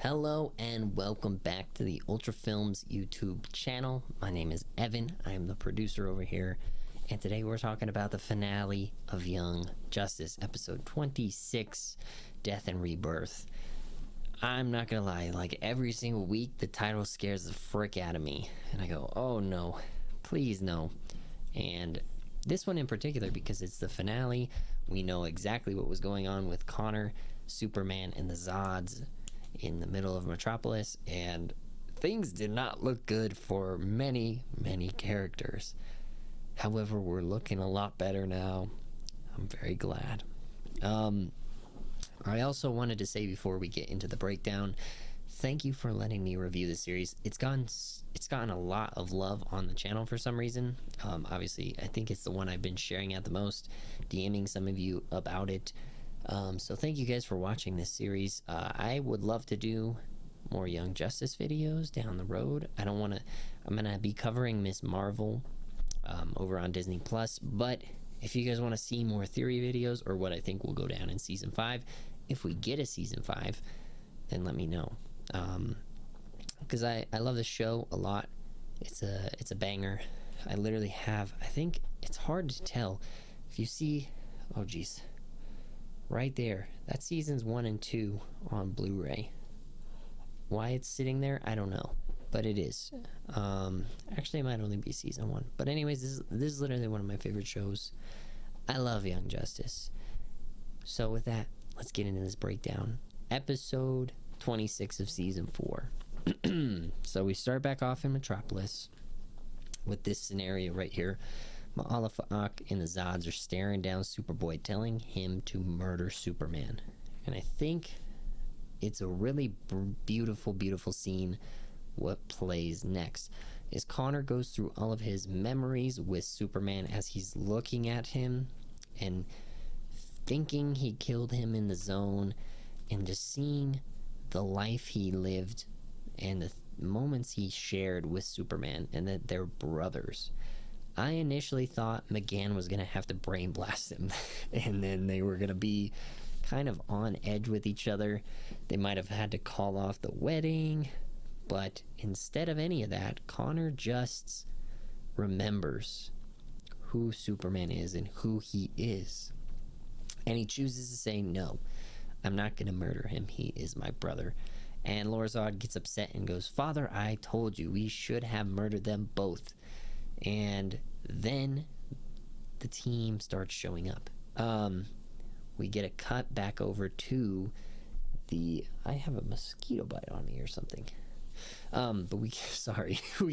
Hello and welcome back to the Ultra Films YouTube channel. My name is Evan. I am the producer over here, and today we're talking about the finale of Young Justice, episode 26, Death and Rebirth. I'm not gonna lie, like every single week the title scares the frick out of me, and I go, oh no, please no. And this one in particular, because it's the finale, we know exactly what was going on with Connor, Superman, and the Zods in the middle of Metropolis, and things did not look good for many characters. However, we're looking a lot better now. I'm very glad. I also wanted to say before we get into the breakdown, thank you for letting me review the series. It's gotten a lot of love on the channel for some reason. Obviously I think it's the one I've been sharing out the most, DMing some of you about it. So thank you guys for watching this series. I would love to do more Young Justice videos down the road. I'm gonna be covering Miss Marvel over on Disney Plus, but if you guys want to see more theory videos or what I think will go down in season 5, if we get a season 5, then let me know. Because I love this show a lot. It's a banger. I literally have, I think it's hard to tell if you see, oh geez, right there, that's seasons 1 and 2 on Blu-ray. Why it's sitting there, I don't know, but it is. Actually, it might only be season 1, but anyways, this is literally one of my favorite shows. I love Young Justice. So with that, let's get into this breakdown. Episode 26 of season 4. So we start back off in Metropolis with this scenario right here. Ma'alefa'ak and the Zods are staring down Superboy, telling him to murder Superman. And I think it's a really beautiful scene. What plays next is Connor goes through all of his memories with Superman as he's looking at him and thinking he killed him in the zone, and just seeing the life he lived and the moments he shared with Superman, and that they're brothers. I initially thought McGann was going to have to brain blast him and then they were going to be kind of on edge with each other. They might have had to call off the wedding, but instead of any of that, Connor just remembers who Superman is and who he is. And he chooses to say, no, I'm not going to murder him. He is my brother. And Zod gets upset and goes, Father, I told you we should have murdered them both. And then the team starts showing up. We get a cut back over to the, I have a mosquito bite on me or something. But we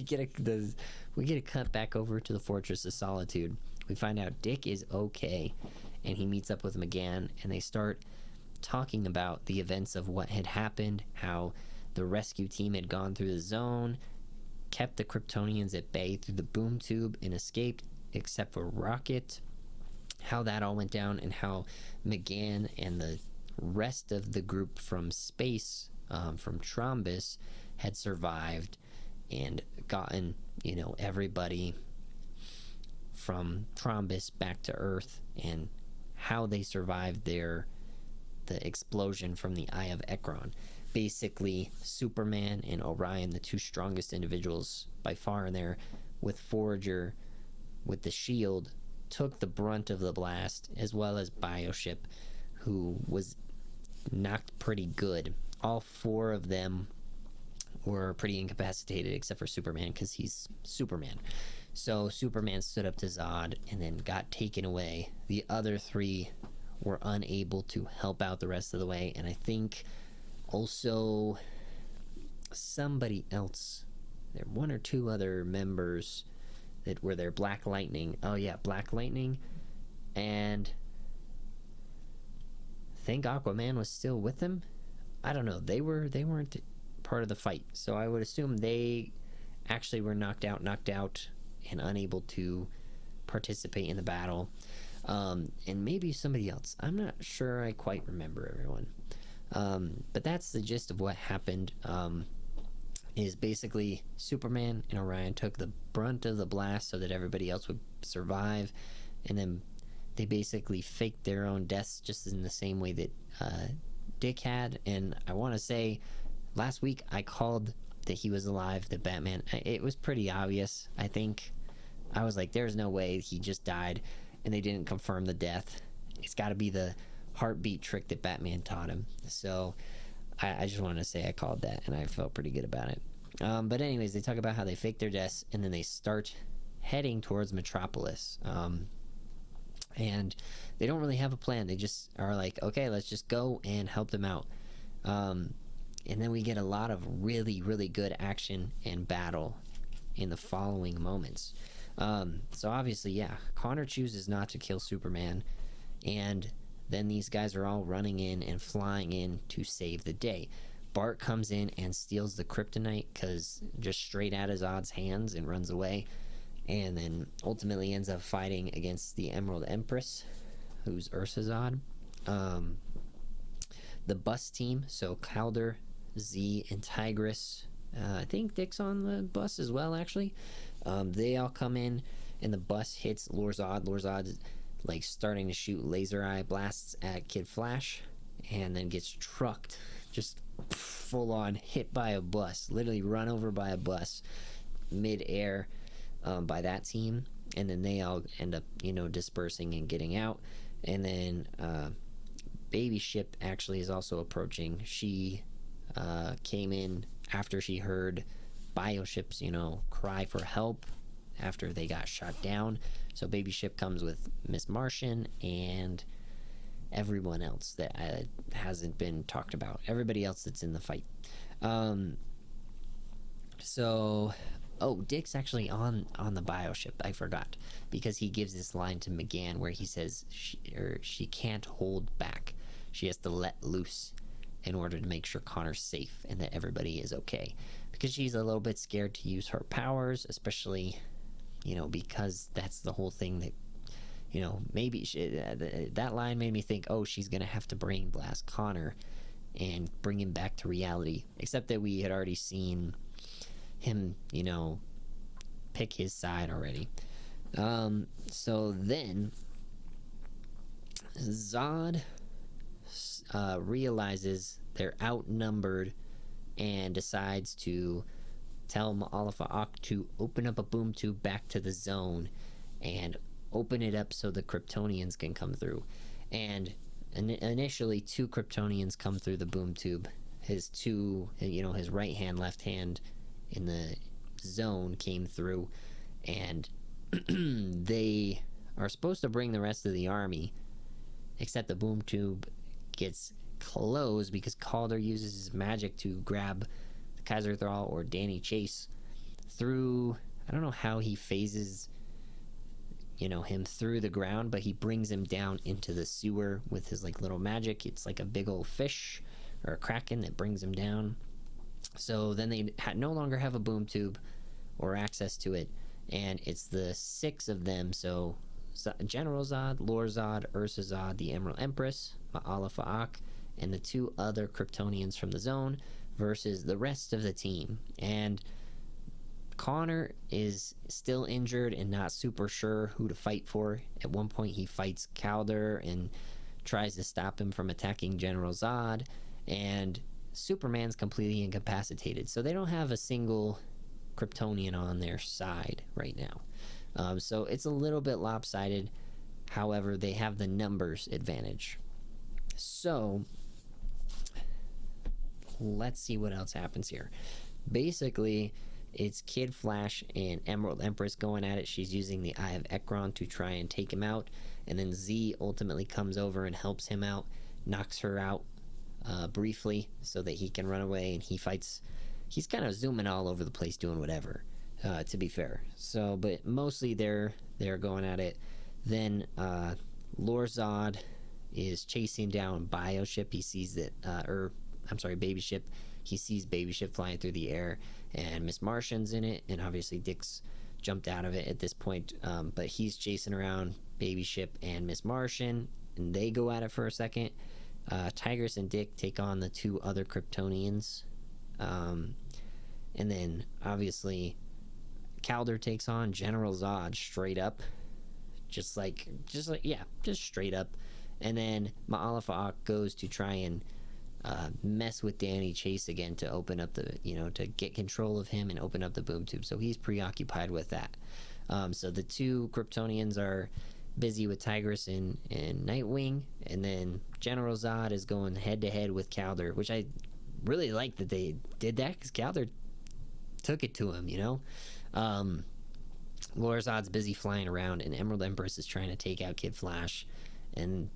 get a cut back over to the Fortress of Solitude. We find out Dick is okay, and he meets up with McGann, and they start talking about the events of what had happened, how the rescue team had gone through the zone, kept the Kryptonians at bay through the boom tube, and escaped except for Rocket, how that all went down, and how McGann and the rest of the group from space, from Trombus, had survived and gotten, everybody from Trombus back to Earth, and how they survived the explosion from the Eye of Ekron. Basically, Superman and Orion, the two strongest individuals by far in there, with Forager with the shield, took the brunt of the blast, as well as Bioship, who was knocked pretty good. All 4 of them were pretty incapacitated except for Superman, because he's Superman. So Superman stood up to Zod and then got taken away. The other 3 were unable to help out the rest of the way, and I think also somebody else, there were 1 or 2 other members that were there. Black Lightning, oh yeah, Black Lightning, and I think Aquaman was still with them. I don't know, they weren't part of the fight, so I would assume they actually were knocked out and unable to participate in the battle. And maybe somebody else, I'm not sure, I quite remember everyone. But that's the gist of what happened. Is basically Superman and Orion took the brunt of the blast so that everybody else would survive, and then they basically faked their own deaths just in the same way that Dick had. And I want to say last week I called that he was alive, that Batman. It was pretty obvious. I think I was like, there's no way he just died, and they didn't confirm the death. It's got to be the heartbeat trick that Batman taught him. So I just wanted to say I called that, and I felt pretty good about it. But anyways, they talk about how they fake their deaths, and then they start heading towards Metropolis. And they don't really have a plan. They just are like, okay, let's just go and help them out. And then we get a lot of really, really good action and battle in the following moments. So obviously, yeah, Connor chooses not to kill Superman, and then these guys are all running in and flying in to save the day. Bart comes in and steals the kryptonite, because just straight out of Zod's hands, and runs away, and then ultimately ends up fighting against the Emerald Empress, who's Ursa Zod. The bus team, so Calder, Z, and Tigress, I think Dick's on the bus as well, actually. They all come in, and the bus hits Lor-Zod. Lor-Zod's like starting to shoot laser eye blasts at Kid Flash, and then gets trucked, just full on hit by a bus, literally run over by a bus mid-air by that team. And then they all end up, dispersing and getting out. And then Baby Ship actually is also approaching. She came in after she heard Bioships, cry for help after they got shot down. So Baby Ship comes with Miss Martian and everyone else that hasn't been talked about. Everybody else that's in the fight. Dick's actually on the Bioship. I forgot, because he gives this line to McGann where he says she can't hold back. She has to let loose in order to make sure Connor's safe and that everybody is okay, because she's a little bit scared to use her powers, especially because that's the whole thing that maybe that line made me think, oh, she's gonna have to brain blast Connor and bring him back to reality, except that we had already seen him pick his side already. So then Zod realizes they're outnumbered and decides to tell Ma'alefa'ak to open up a boom tube back to the zone and open it up so the Kryptonians can come through. And initially 2 Kryptonians come through the boom tube. His right hand, left hand in the zone came through, and they are supposed to bring the rest of the army, except the boom tube gets closed because Calder uses his magic to grab the Kaiser Thrall or Danny Chase through. I don't know how he phases him through the ground, but he brings him down into the sewer with his little magic. It's like a big old fish or a kraken that brings him down. So then they no longer have a boom tube or access to it, and it's the 6 of them. So General Zod, Lor-Zod, Ursa Zod, the Emerald Empress, Ma'alefa'ak, and the 2 other Kryptonians from the zone versus the rest of the team. And Connor is still injured and not super sure who to fight for. At one point he fights Calder and tries to stop him from attacking General Zod, and Superman's completely incapacitated, so they don't have a single Kryptonian on their side right now. So it's a little bit lopsided. However, they have the numbers advantage. So let's see what else happens here. Basically, it's Kid Flash and Emerald Empress going at it. She's using the Eye of Ekron to try and take him out, and then Z ultimately comes over and helps him out, knocks her out briefly so that he can run away, and he fights. He's kind of zooming all over the place doing whatever, to be fair. So, but mostly they're going at it. Then Lor-Zod is chasing down Bioship. He sees that, Baby Ship. He sees Baby Ship flying through the air, and Miss Martian's in it, and obviously Dick's jumped out of it at this point, but he's chasing around Baby Ship and Miss Martian, and they go at it for a second. Tigress and Dick take on the 2 other Kryptonians, and then obviously Calder takes on General Zod straight up, just straight up, and then Ma'alefa'ak goes to try and mess with Danny Chase again to open up the, to get control of him and open up the boom tube. So he's preoccupied with that. So the two Kryptonians are busy with Tigress and Nightwing, and then General Zod is going head to head with Calder, which I really like that they did that, because Calder took it to him, Lor-Zod's busy flying around, and Emerald Empress is trying to take out Kid Flash, and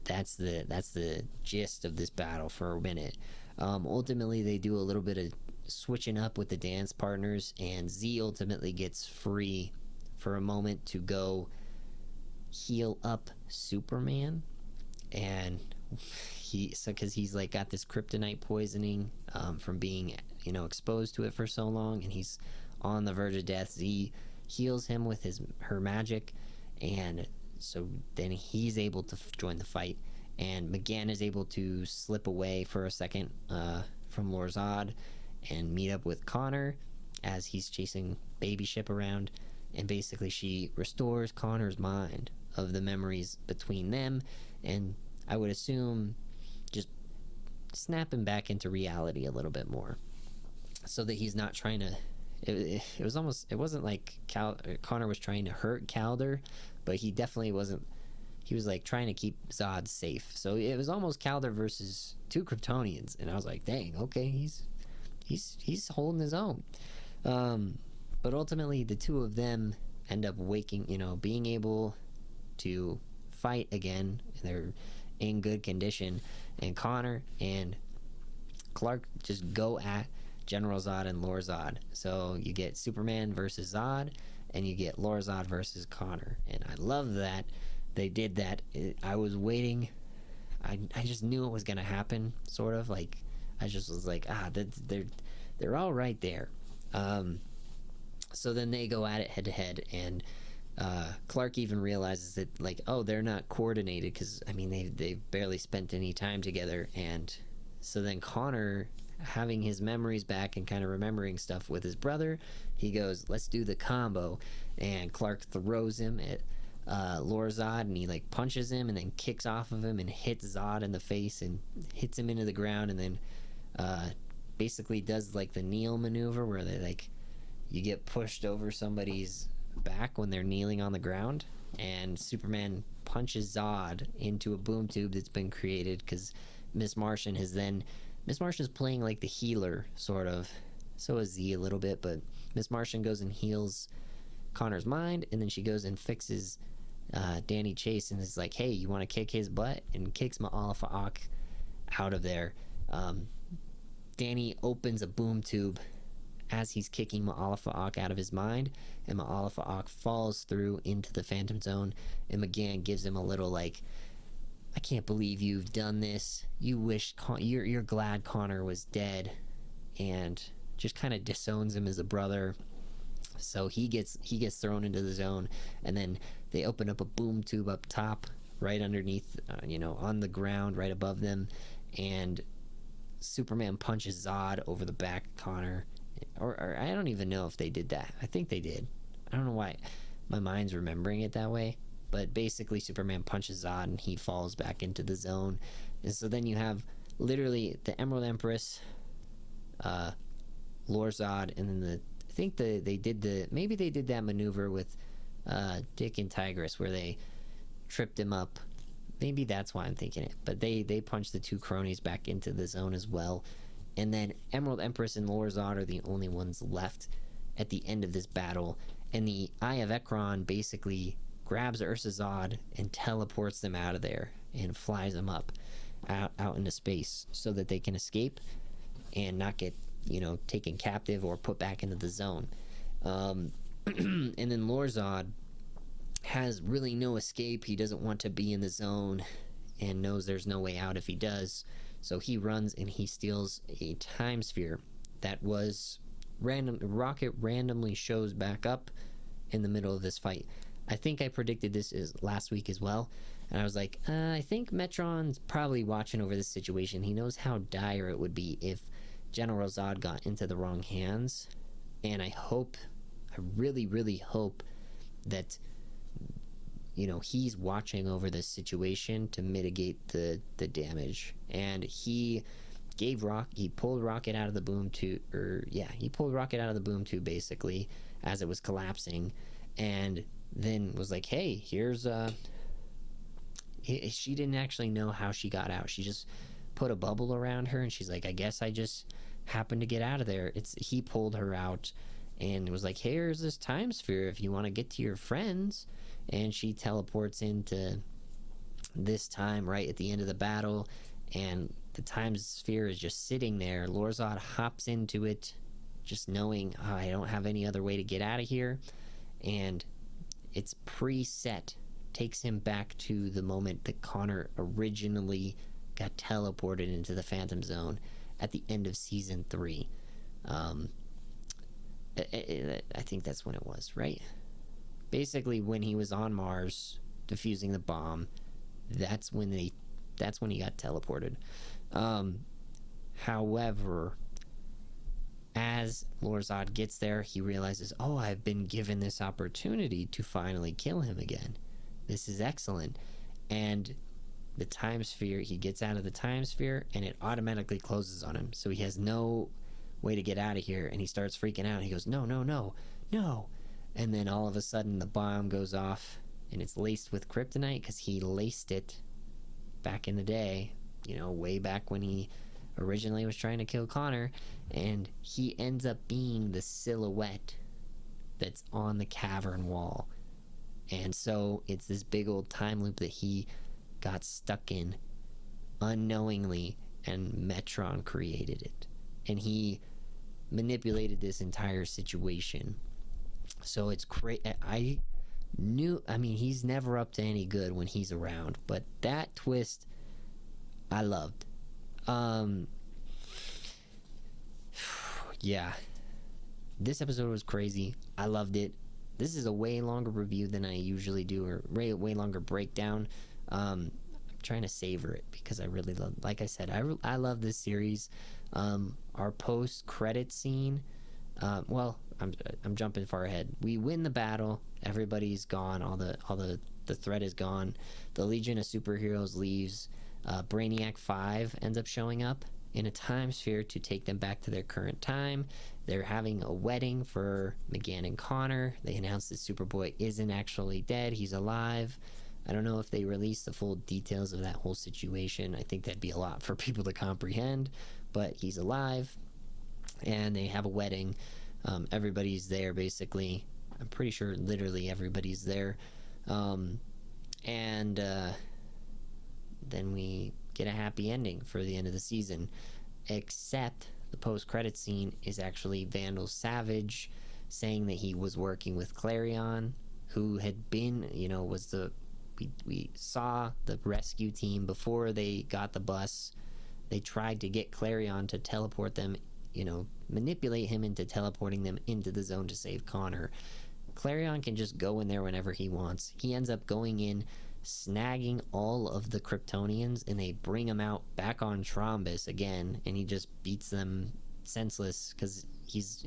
that's the gist of this battle for a minute. Ultimately, they do a little bit of switching up with the dance partners, and Z ultimately gets free for a moment to go heal up Superman, and because he's like got this kryptonite poisoning from being exposed to it for so long, and he's on the verge of death. Z heals him with her magic, and so then he's able to join the fight, and McGann is able to slip away for a second from Lor-Zod and meet up with Connor as he's chasing Baby Ship around, and basically she restores Connor's mind of the memories between them, and I would assume just snap him back into reality a little bit more, so that he's not trying to. It wasn't like Connor was trying to hurt Calder, but he definitely wasn't. He was like trying to keep Zod safe. So it was almost Calder versus two Kryptonians, and I was like, dang, okay, he's holding his own. But ultimately, the two of them end up waking, being able to fight again. They're in good condition, and Connor and Clark just go at General Zod and Lor-Zod. So you get Superman versus Zod, and you get Lor-Zod versus Connor, and I love that they did that. I was waiting. I just knew it was gonna happen, sort of. Like, I just was like, they're all right there. So then they go at it head to head, and Clark even realizes that, like, oh, they're not coordinated, because I mean they've barely spent any time together. And so then Connor, having his memories back and kind of remembering stuff with his brother, he goes, let's do the combo, and Clark throws him at Lor-Zod, and he like punches him and then kicks off of him and hits Zod in the face and hits him into the ground, and then basically does like the kneel maneuver where they like, you get pushed over somebody's back when they're kneeling on the ground, and Superman punches Zod into a boom tube that's been created, because Miss Martian's playing like the healer, sort of. So is Z a little bit, but Miss Martian goes and heals Connor's mind, and then she goes and fixes Danny Chase, and is like, hey, you want to kick his butt? And kicks Ma'alfa-Ak out of there. Danny opens a boom tube as he's kicking Ma'alfa-Ak out of his mind, and Ma'alfa-Ak falls through into the Phantom Zone, and McGann gives him a little like, I can't believe you've done this. You wish you're glad Connor was dead, and just kind of disowns him as a brother. So he gets thrown into the zone, and then they open up a boom tube up top, right underneath, on the ground, right above them, and Superman punches Zod over the back of Connor. Or I don't even know if they did that. I think they did. I don't know why my mind's remembering it that way. But basically, Superman punches Zod, and he falls back into the zone. And so then you have literally the Emerald Empress, Lor-Zod, and then maybe they did that maneuver with Dick and Tigress where they tripped him up. Maybe that's why I'm thinking it. But they punched the two cronies back into the zone as well. And then Emerald Empress and Lor-Zod are the only ones left at the end of this battle. And the Eye of Ekron basically grabs Ursa Zod and teleports them out of there and flies them up out into space so that they can escape and not get, taken captive or put back into the zone. And then Lor-Zod has really no escape. He doesn't want to be in the zone and knows there's no way out if he does. So he runs and he steals a time sphere that was Rocket randomly shows back up in the middle of this fight. I think I predicted this last week as well, and I was like, I think Metron's probably watching over this situation. He knows how dire it would be if General Zod got into the wrong hands, and I really, really hope that he's watching over this situation to mitigate the damage. And he he pulled Rocket out of the boom tube, he pulled Rocket out of the boom tube basically as it was collapsing, and then was like, hey, here's she didn't actually know how she got out. She just put a bubble around her, and she's like, I guess I just happened to get out of there. He pulled her out and was like, here's this time sphere if you want to get to your friends. And she teleports into this time right at the end of the battle, and the time sphere is just sitting there. Lorzod hops into it, just knowing, oh, I don't have any other way to get out of here, and it's preset. Takes him back to the moment that Connor originally got teleported into the Phantom Zone at the end of season 3. I think that's when it was, right? Basically, when he was on Mars defusing the bomb, that's when he got teleported. However, as Lorzod gets there, he realizes, oh, I've been given this opportunity to finally kill him again. This is excellent. And the time sphere, he gets out of the time sphere, and it automatically closes on him. So he has no way to get out of here, and he starts freaking out. He goes, no, no, no, no. And then all of a sudden, the bomb goes off, and it's laced with kryptonite, because he laced it back in the day, way back when he originally was trying to kill Connor, and he ends up being the silhouette that's on the cavern wall. And so it's this big old time loop that he got stuck in unknowingly, and Metron created it. And he manipulated this entire situation. So it's great. He's never up to any good when he's around, but that twist I loved. Yeah. This episode was crazy. I loved it. This is a way longer review than I usually do, or way longer breakdown. I'm trying to savor it because I really love, like I said, I love this series. Our post-credit scene, I'm jumping far ahead. We win the battle. Everybody's gone. All the threat is gone. The Legion of Superheroes leaves. Brainiac 5 ends up showing up in a time sphere to take them back to their current time. They're having a wedding for McGann and Connor. They announce that Superboy isn't actually dead. He's alive. I don't know if they release the full details of that whole situation. I think that'd be a lot for people to comprehend, but he's alive, and they have a wedding. Everybody's there, basically. I'm pretty sure literally everybody's there. And then we get a happy ending for the end of the season, except the post-credit scene is actually Vandal Savage saying that he was working with Clarion, who had been, we saw the rescue team before they got the bus. They tried to get Clarion to teleport them, manipulate him into teleporting them into the zone to save Connor. Clarion can just go in there whenever he wants. He ends up going in, snagging all of the Kryptonians, and they bring him out back on Trombus again, and he just beats them senseless because he's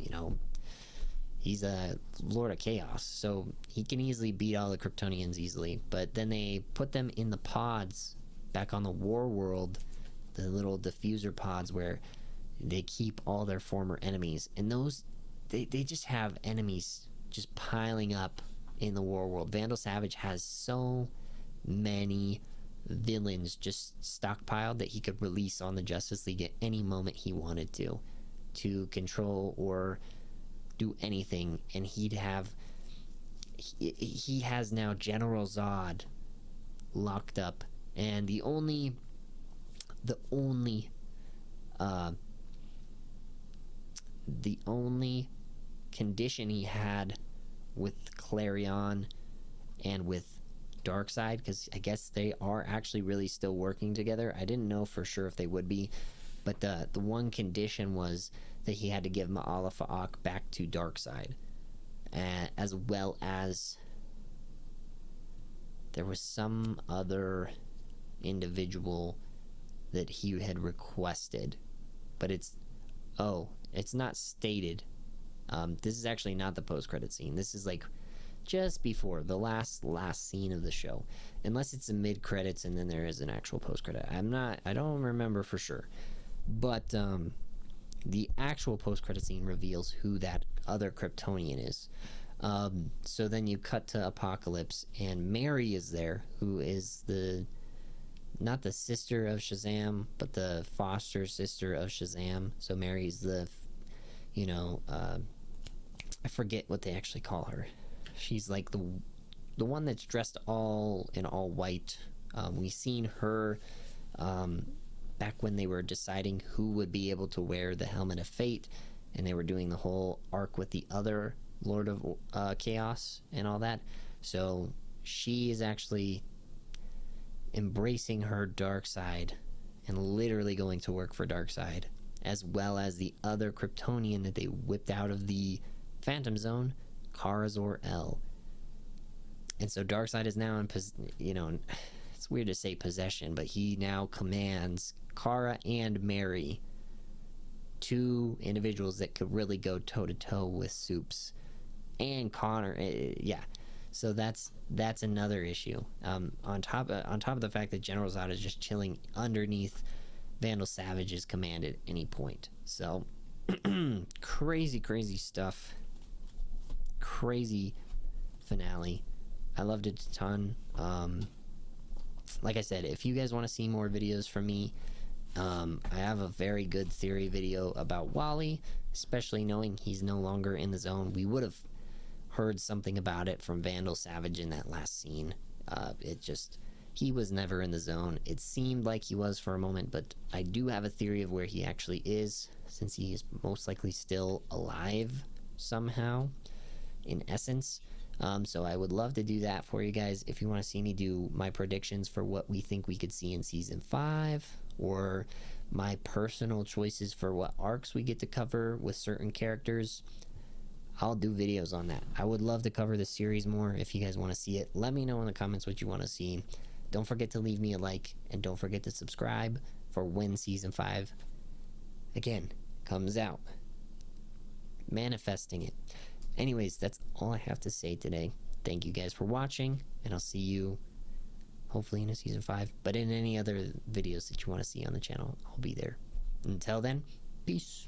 a Lord of Chaos, so he can easily beat all the Kryptonians easily. But then they put them in the pods back on the War World, the little diffuser pods where they keep all their former enemies, and those they just have enemies just piling up in the War World. Vandal Savage has so many villains just stockpiled that he could release on the Justice League at any moment he wanted to control or do anything. And he has now General Zod locked up, and the only condition he had with Clarion and with Darkseid, because I guess they are actually really still working together. I didn't know for sure if they would be, but the one condition was that he had to give Ma'ala Fa'ak back to Darkseid, as well as there was some other individual that he had requested, but it's not stated. This is actually not the post-credit scene. This is like just before the last scene of the show, unless it's the mid-credits and then there is an actual post-credit. I don't remember for sure, But the actual post-credit scene reveals who that other Kryptonian is. So then you cut to Apocalypse, and Mary is there, who is not the sister of Shazam, but the foster sister of Shazam. So Mary's the, I forget what they actually call her. She's like the one that's dressed all in all white. We've seen her back when they were deciding who would be able to wear the Helmet of Fate, and they were doing the whole arc with the other Lord of Chaos and all that. So she is actually embracing her dark side and literally going to work for Darkseid, as well as the other Kryptonian that they whipped out of the Phantom Zone, Kara Zor-El. And so Darkseid is now in, it's weird to say possession, but he now commands Kara and Mary, two individuals that could really go toe-to-toe with Supes and Connor. So that's another issue. On top of the fact that General Zod is just chilling underneath Vandal Savage's command at any point. So crazy stuff. Crazy finale. I loved it a ton. Like I said, if you guys want to see more videos from me, I have a very good theory video about Wally, especially knowing he's no longer in the zone. We would have heard something about it from Vandal Savage in that last scene. He was never in the zone. It seemed like he was for a moment, but I do have a theory of where he actually is, since he is most likely still alive somehow, in essence. So I would love to do that for you guys. If you want to see me do my predictions for what we think we could see in Season 5, or my personal choices for what arcs we get to cover with certain characters, I'll do videos on that. I would love to cover this series more. If you guys want to see it, let me know in the comments what you want to see. Don't forget to leave me a like, and don't forget to subscribe for when Season 5, again, comes out. Manifesting it. Anyways, that's all I have to say today. Thank you guys for watching, and I'll see you hopefully in a Season 5, but in any other videos that you want to see on the channel, I'll be there. Until then, peace.